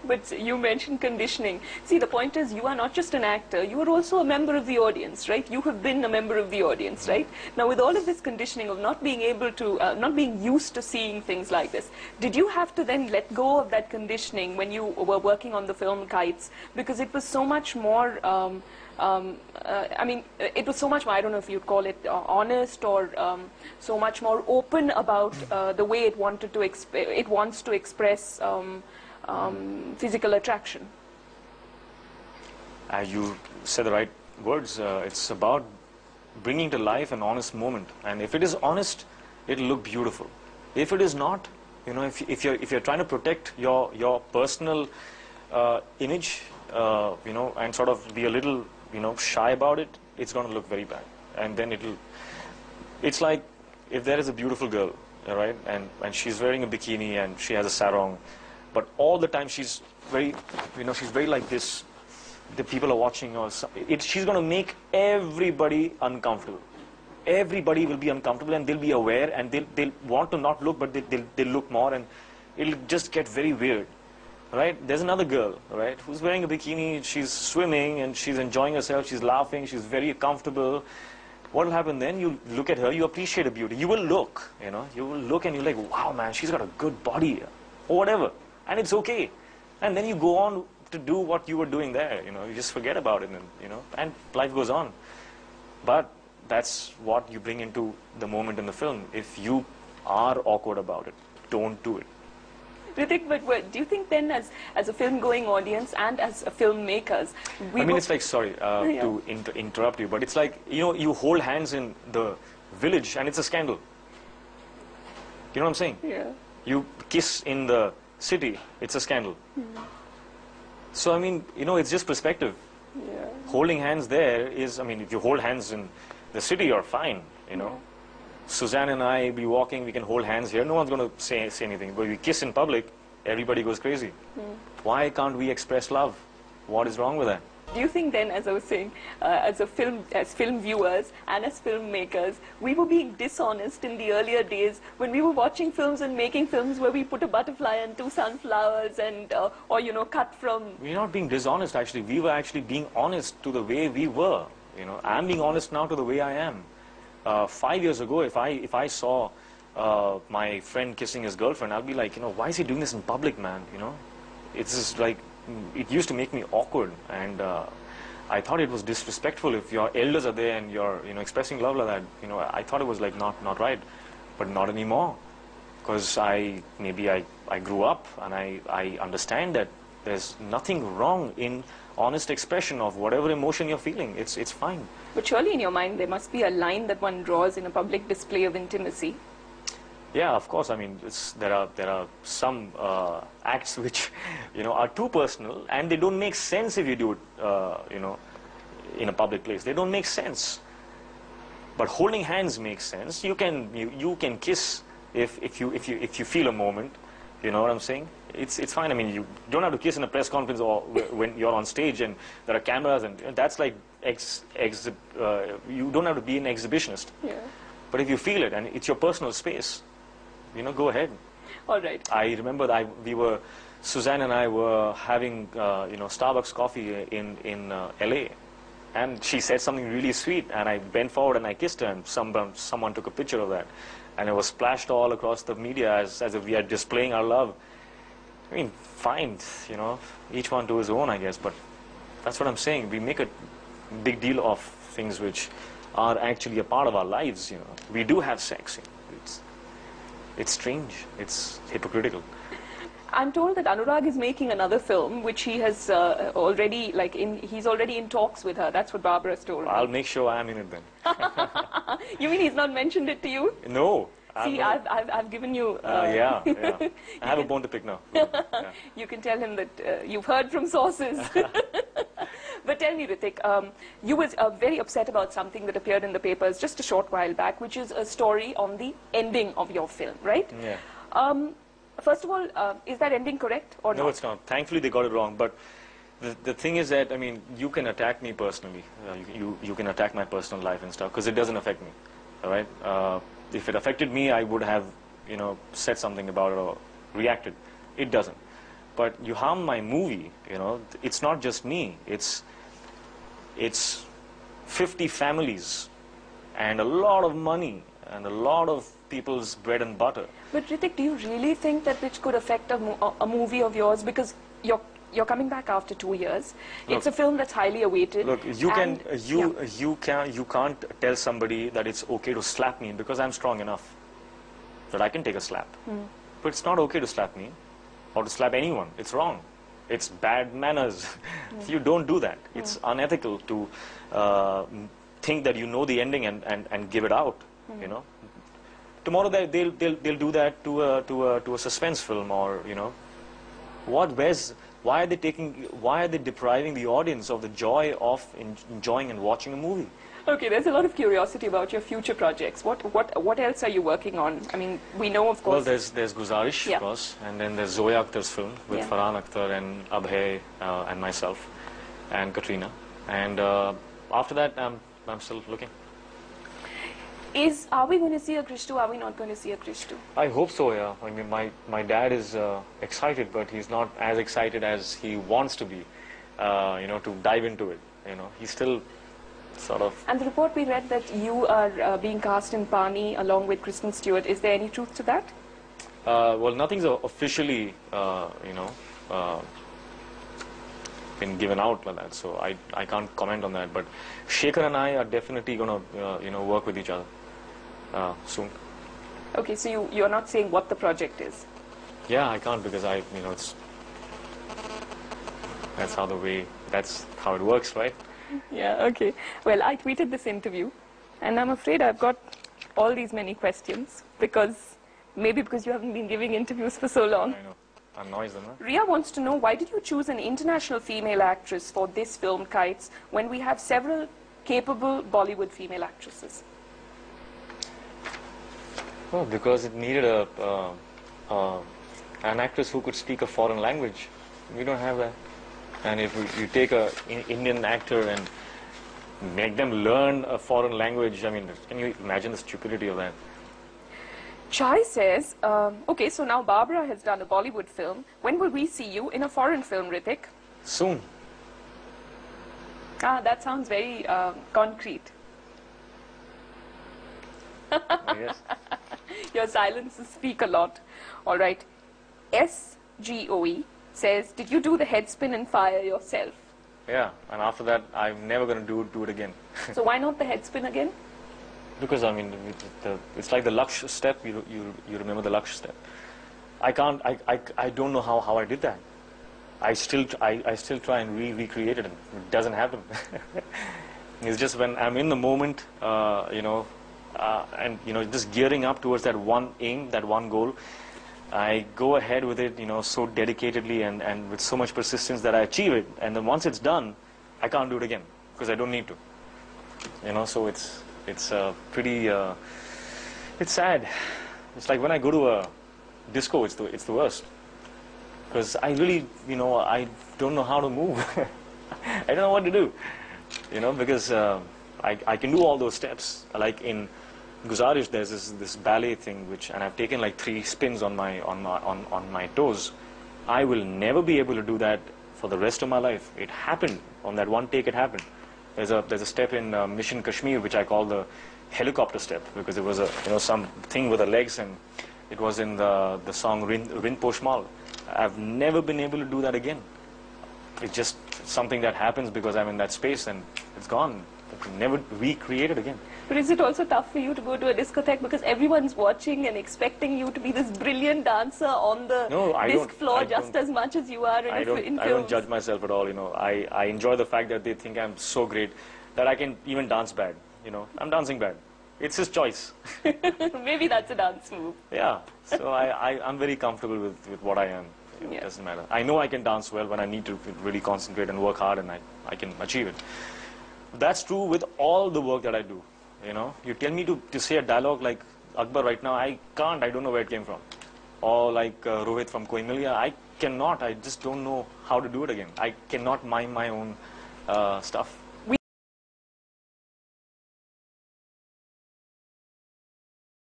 But you mentioned conditioning. See, the point is, you are not just an actor, you are also a member of the audience, right? You have been a member of the audience, right? Now, with all of this conditioning of not being able to, not being used to seeing things like this, did you have to then let go of that conditioning when you were working on the film Kites? Because it was so much more, I mean, it was so much more, I don't know if you'd call it honest or so much more open about the way it wanted to, it wants to express physical attraction. You said the right words. It's about bringing to life an honest moment, and if it is honest, it'll look beautiful. If it is not, you know, if you're trying to protect your personal image, you know, and sort of be a little, you know, shy about it, it's going to look very bad. And then it's like if there is a beautiful girl, right, and she's wearing a bikini and she has a sarong, but all the time she's very, you know, she's very like this, the people are watching her, she's going to make everybody uncomfortable. Everybody will be uncomfortable, and they'll be aware, and they'll want to not look, but they'll look more, and it'll just get very weird. Right? There's another girl, right, who's wearing a bikini, she's swimming, and she's enjoying herself, she's laughing, she's very comfortable. What will happen then? You look at her, you appreciate her beauty. You will look, you know, you will look and you're like, wow, man, she's got a good body, or whatever. And it's okay. And then you go on to do what you were doing there, you know, you just forget about it, and, you know, and life goes on. But that's what you bring into the moment in the film. If you are awkward about it, don't do it. Hrithik, but do you think then, as a film-going audience and as filmmakers, I mean, it's like, sorry to interrupt you, but it's like, you know, you hold hands in the village and it's a scandal. You know what I'm saying? Yeah. You kiss in the city, it's a scandal. So, I mean, you know, it's just perspective. Yeah. Holding hands there is, I mean, if you hold hands in the city, you're fine, you know. Suzanne and I be walking, we can hold hands here, no one's going to say anything. But if we kiss in public, everybody goes crazy. Why can't we express love? What is wrong with that? Do you think then, as I was saying, as film viewers and as filmmakers, we were being dishonest in the earlier days when we were watching films and making films where we put a butterfly and two sunflowers and, or, you know, cut from... We're not being dishonest, actually. We were actually being honest to the way we were. You know, I'm being honest now to the way I am. 5 years ago, if I saw my friend kissing his girlfriend, I'll be like, you know, why is he doing this in public, man? You know, it's just like, it used to make me awkward, and I thought it was disrespectful if your elders are there and you're, you know, expressing love like that. You know, I thought it was like not right, but not anymore, because maybe I grew up and I understand that there's nothing wrong in honest expression of whatever emotion you're feeling. It's fine. But surely in your mind there must be a line that one draws in a public display of intimacy. Yeah, of course. I mean, there are some acts which, you know, are too personal, and they don't make sense if you do it, you know, in a public place. They don't make sense. But holding hands makes sense. You can kiss if you feel a moment. You know what I'm saying? It's fine. I mean, you don't have to kiss in a press conference or when you're on stage and there are cameras, and that's like you don't have to be an exhibitionist. Yeah. But if you feel it and it's your personal space, you know, go ahead. All right. I remember Suzanne and I were having, you know, Starbucks coffee in LA, and she said something really sweet, and I bent forward and I kissed her, and someone took a picture of that, and it was splashed all across the media as if we are displaying our love. I mean, fine, you know, each one to his own, I guess, but that's what I'm saying. We make a big deal of things which are actually a part of our lives, you know. We do have sex. You know. It's strange. It's hypocritical. I'm told that Anurag is making another film, which he has already, he's already in talks with her. That's what Barbara's told me. I'll make sure I'm in it then. You mean he's not mentioned it to you? No. See, I've given you... yeah. I have a bone to pick now. Yeah. You can tell him that you've heard from sources. But tell me, Hrithik, you were very upset about something that appeared in the papers just a short while back, which is a story on the ending of your film, right? Yeah. First of all, is that ending correct or not? No, it's not. Thankfully, they got it wrong. But the thing is that, I mean, you can attack me personally. You can attack my personal life and stuff, because it doesn't affect me. All right? If it affected me, I would have, you know, said something about it or reacted. It doesn't. but you harm my movie, you know. It's not just me, it's 50 families and a lot of money and a lot of people's bread and butter. But Hrithik, do you really think that which could affect a movie of yours? Because you're coming back after 2 years. Look, it's a film that's highly awaited. Look, you can't tell somebody that it's okay to slap me because I'm strong enough that I can take a slap. But it's not okay to slap me or to slap anyone. It's wrong. It's bad manners. You don't do that. It's unethical to think that you know the ending and give it out. You know, tomorrow they'll do that to a suspense film, or you know, why are they depriving the audience of the joy of enjoying and watching a movie? Okay, there's a lot of curiosity about your future projects. What else are you working on? I mean, we know, of course. Well, there's Guzarish, of course, and then there's Zoya Akhtar's film with Farhan Akhtar and Abhay and myself and Katrina. And after that, I'm still looking. Are we going to see a Krish 2? Are we not going to see a Krish 2? I hope so, yeah. I mean, my dad is excited, but he's not as excited as he wants to be, you know, to dive into it. You know, he's still sort of... And the report we read that you are being cast in Pani along with Kristen Stewart. Is there any truth to that? Well, nothing's officially, you know, been given out like that, so I can't comment on that. But Shekhar and I are definitely going to, you know, work with each other soon. Okay, so you're not saying what the project is? Yeah, I can't because you know, that's how it works, right? Yeah, okay. Well, I tweeted this interview, and I'm afraid I've got all these many questions maybe because you haven't been giving interviews for so long. I know. Annoys them, huh? Ria wants to know, why did you choose an international female actress for this film, Kites, when we have several capable Bollywood female actresses? Oh, because it needed an actress who could speak a foreign language. We don't have that. And if you take an Indian actor and make them learn a foreign language, I mean, can you imagine the stupidity of that? Chai says, okay, so now Barbara has done a Bollywood film. When will we see you in a foreign film, Hrithik? Soon. Ah, that sounds very concrete. Yes. Your silences speak a lot. All right. SGOE says, did you do the head spin and fire yourself? Yeah, and after that, I'm never going to do it again. So why not the head spin again? Because, I mean, it's like the Laksh step. You remember the Laksh step. I don't know how I did that. I still try and recreate it, and it doesn't happen. It's just when I'm in the moment, you know, and you know, just gearing up towards that one aim, that one goal, I go ahead with it, you know, so dedicatedly and with so much persistence that I achieve it. And then once it's done, I can't do it again because I don't need to. You know, so it's pretty, it's sad. It's like when I go to a disco, it's the worst. Because I really, you know, I don't know how to move. I don't know what to do. You know, because I can do all those steps. Like in Guzarish, there's this ballet thing, and I've taken like 3 spins on my toes. I will never be able to do that for the rest of my life. It happened on that one take. It happened. There's a step in Mission Kashmir which I call the helicopter step, because it was some thing with the legs, and it was in the song Rin Poshmal. I've never been able to do that again. It's just something that happens because I'm in that space, and it's gone. I can never recreate it again. But is it also tough for you to go to a discotheque because everyone's watching and expecting you to be this brilliant dancer on the disc floor just as much as you are in films? I don't judge myself at all. You know, I enjoy the fact that they think I'm so great that I can even dance bad. You know, I'm dancing bad. It's his choice. Maybe that's a dance move. Yeah. So I'm very comfortable with what I am. You know, it doesn't matter. I know I can dance well when I need to really concentrate and work hard, and I can achieve it. That's true with all the work that I do. You know, you tell me to say a dialogue like Akbar right now, I can't. I don't know where it came from. Or like Rohit from Koi Mil Gaya, I cannot. I just don't know how to do it again. I cannot mime my own stuff.